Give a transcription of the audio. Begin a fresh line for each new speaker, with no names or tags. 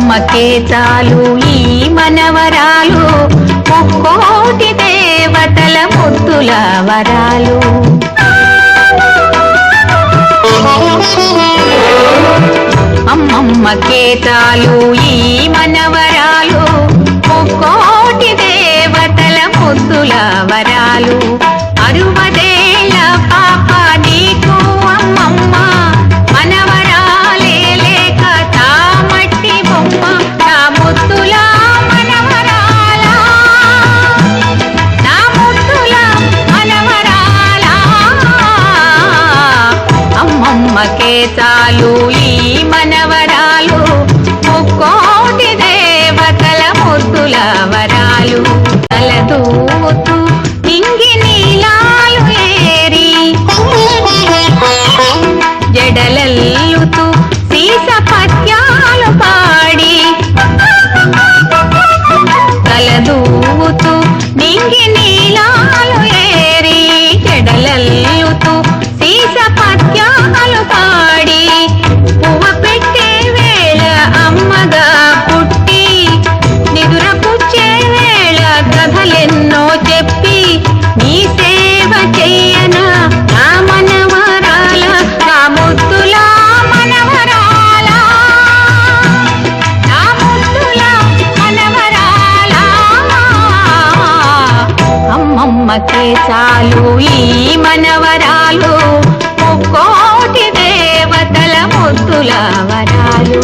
అమ్మమ్మకే చాలు ఈ మనవరాలు, ముక్కోటి దేవతల ముద్దుల వరాలు. అమ్మమ్మకే చాలు ఈ మనవరాలు, ముక్కోటి దేవతల ముద్దుల వరాలు. అరువదేళ్ళ పాప నీకు అమ్మమ్మ, మనవరాలే లేక తామట్టి బొమ్మ, నా ముద్దుల మనవరాల, నా ముద్దుల మనవరాల. అమ్మమ్మకే చాలు ఈ మనవరాలు, ముక్కోటి దేవతల ముద్దుల వరాలు. తలదూతూ ఇంగి నీలాలు ఏరి, జడలల్లుతూ సీస పద్యాలు పాడి, తలదూతూ నింగి నీలాలు ఏరి, జడలల్లుతూ సీస పద్యాలు పాడి, పువ్వ పెట్టే వేళ అమ్మగా పుట్టి, నిదుర పుచ్చే వేళ కథలెన్నో చెప్పి, నీ సేవ చెయ్యన నా మనవరాల, నా ముద్దుల మనవరాల, నా ముద్దుల మనవరాల. అమ్మమ్మకే చాలు ఈ మనవరాలు, ముక్కోటి దేవతల ముద్దుల వరాలు.